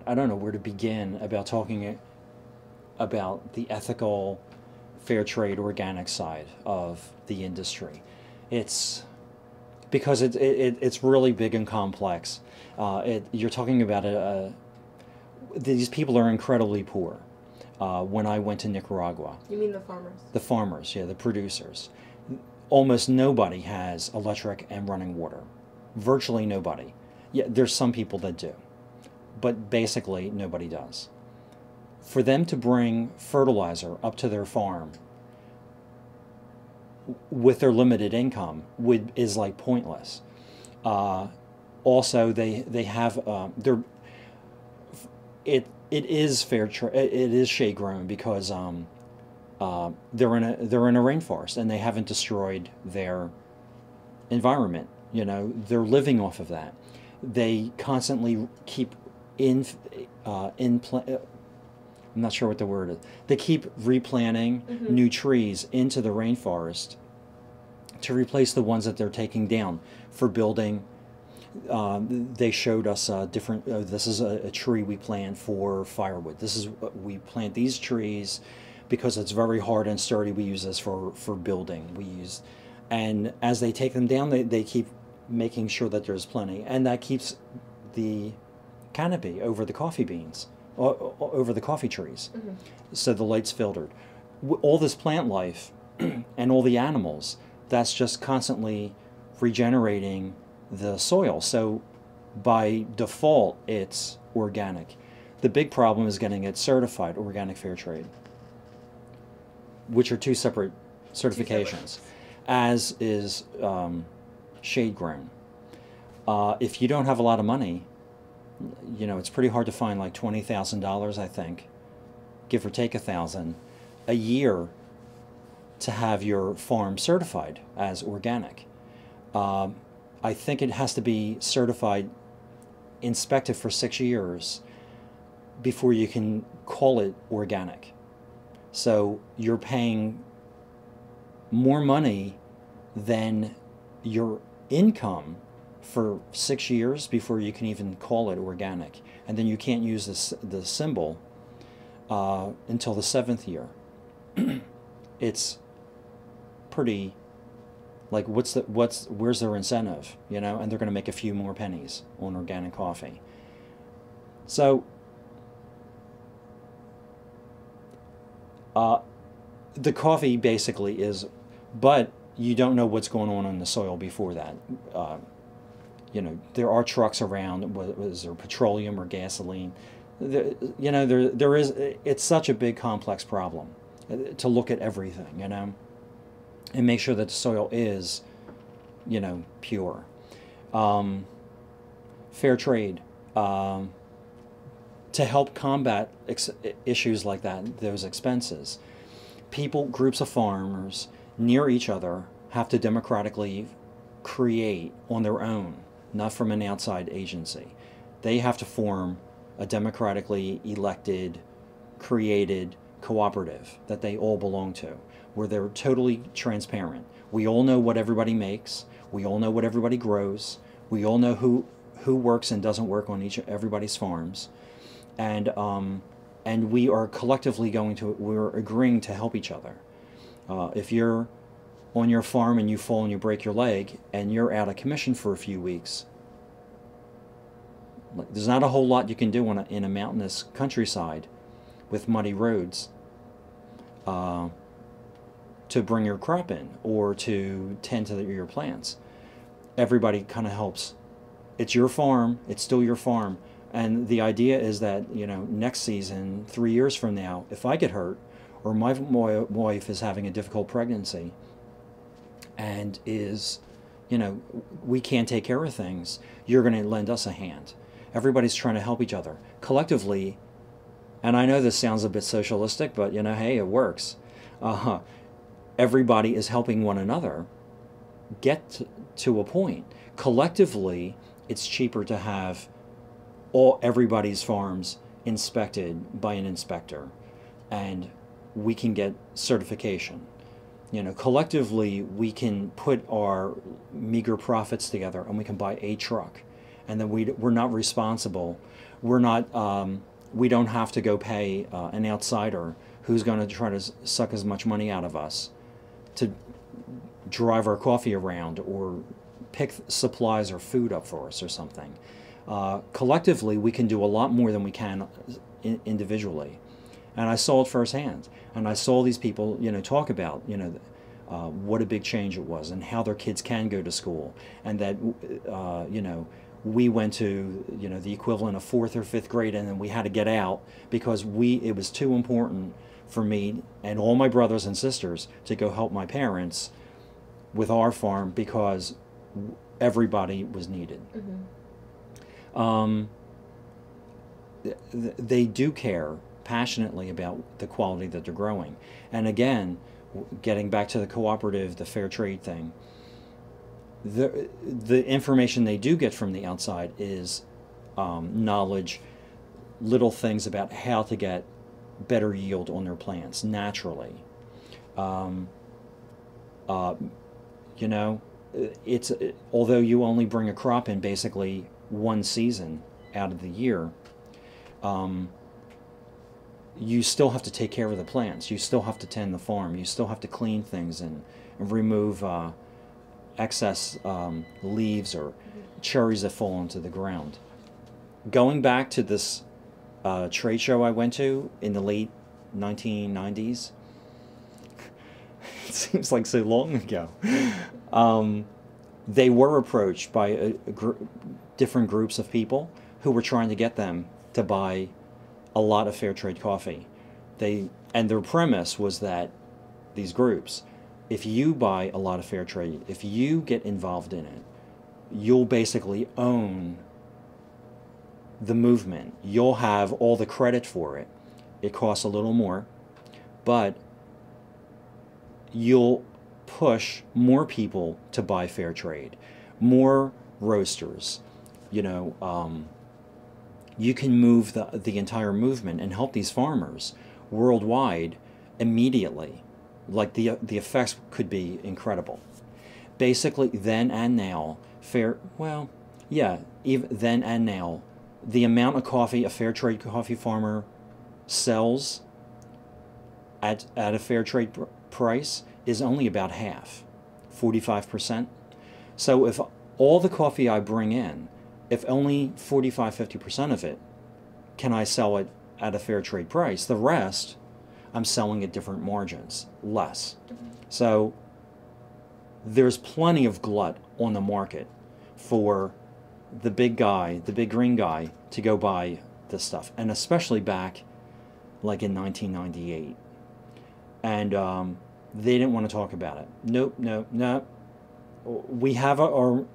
I don't know where to begin about talking about the ethical, fair trade, organic side of the industry. It's because it's really big and complex. You're talking about these people are incredibly poor. When I went to Nicaragua, You mean the farmers? the farmers, yeah, the producers, almost nobody has electric and running water. Virtually nobody. Yeah, there's some people that do, but basically nobody does. For them to bring fertilizer up to their farm with their limited income is like pointless. Also, they have it is it is shade grown because they're in a rainforest and they haven't destroyed their environment. You know, they're living off of that. They constantly keep in I'm not sure what the word is. They keep replanting new trees into the rainforest to replace the ones that they're taking down for building. They showed us different. This is a tree we plant for firewood. This is we plant these trees because it's very hard and sturdy. We use this for building. And as they take them down, they keep making sure that there's plenty, and that keeps the canopy over the coffee beans, over the coffee trees, so the light's filtered. All this plant life and all the animals, that's just constantly regenerating the soil. So by default, it's organic. The big problem is getting it certified organic fair trade, which are two separate certifications, as is shade grown. If you don't have a lot of money, you know, it's pretty hard to find like $20,000, I think, give or take 1,000 a year to have your farm certified as organic. I think it has to be certified, inspected for 6 years before you can call it organic. So you're paying more money than your income for 6 years before you can even call it organic. And then you can't use the symbol until the 7th year. It's pretty, like, where's their incentive, you know? And they're going to make a few more pennies on organic coffee. So the coffee basically is, but you don't know what's going on in the soil before that. You know, there are trucks around. Was there petroleum or gasoline? You know, there is. It's such a big, complex problem to look at everything. You know, and make sure that the soil is, you know, pure. Fair trade. To help combat issues like that, those expenses, groups of farmers near each other have to democratically create on their own, not from an outside agency. They have to form a democratically elected, created cooperative that they all belong to, where they're totally transparent. We all know what everybody makes. We all know what everybody grows. We all know who works and doesn't work on everybody's farms. And we are collectively we're agreeing to help each other. If you're on your farm and you fall and you break your leg and you're out of commission for a few weeks, there's not a whole lot you can do in a mountainous countryside with muddy roads to bring your crop in or to tend to your plants. Everybody kind of helps. It's your farm. It's still your farm. And the idea is that, you know, next season, 3 years from now, if I get hurt or my wife is having a difficult pregnancy and is, you know, we can't take care of things, you're going to lend us a hand. Everybody's trying to help each other collectively. And I know this sounds a bit socialistic, but, you know, hey, it works. Everybody is helping one another get to a point. Collectively, it's cheaper to have everybody's farms inspected by an inspector, and we can get certification. You know, collectively we can put our meager profits together and we can buy a truck, and then we're not responsible we're not, we don't have to go pay an outsider who's going to try to suck as much money out of us to drive our coffee around or pick supplies or food up for us or something. Collectively, we can do a lot more than we can individually. And I saw it firsthand. And I saw these people, talk about, what a big change it was and how their kids can go to school. And that, we went to, the equivalent of 4th or 5th grade, and then we had to get out because it was too important for me and all my brothers and sisters to go help my parents with our farm because everybody was needed. Mm-hmm. They do care passionately about the quality that they're growing. And again, getting back to the cooperative, the fair trade thing, the information they do get from the outside is knowledge, little things about how to get better yield on their plants naturally. It's although you only bring a crop in basically one season out of the year, you still have to take care of the plants. You still have to tend the farm. You still have to clean things and remove excess leaves or cherries that fall onto the ground. Going back to this trade show I went to in the late 1990s, it seems like so long ago. They were approached by different groups of people who were trying to get them to buy a lot of fair trade coffee. And their premise was that these groups, if you buy a lot of fair trade, if you get involved in it, you'll basically own the movement. You'll have all the credit for it. It costs a little more, but you'll push more people to buy fair trade, more roasters. You can move the entire movement and help these farmers worldwide immediately. Like the effects could be incredible. Basically, then and now, even then and now, the amount of coffee a fair trade coffee farmer sells at a fair trade price is only about half, 45%. So if all the coffee I bring in, if only 45–50% of it can I sell it at a fair trade price, the rest I'm selling at different margins, less. So there's plenty of glut on the market for the big guy, the big green guy, to go buy this stuff, and especially back like in 1998. And they didn't want to talk about it. Nope. We have our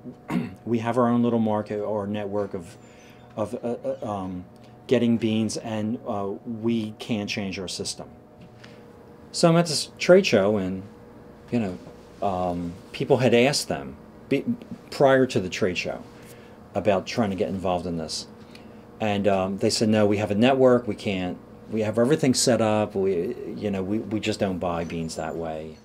own little market or network of getting beans, and we can't change our system. So I'm at this trade show, and people had asked them prior to the trade show about trying to get involved in this, and they said, no, we have a network. We can't. We have everything set up. We just don't buy beans that way.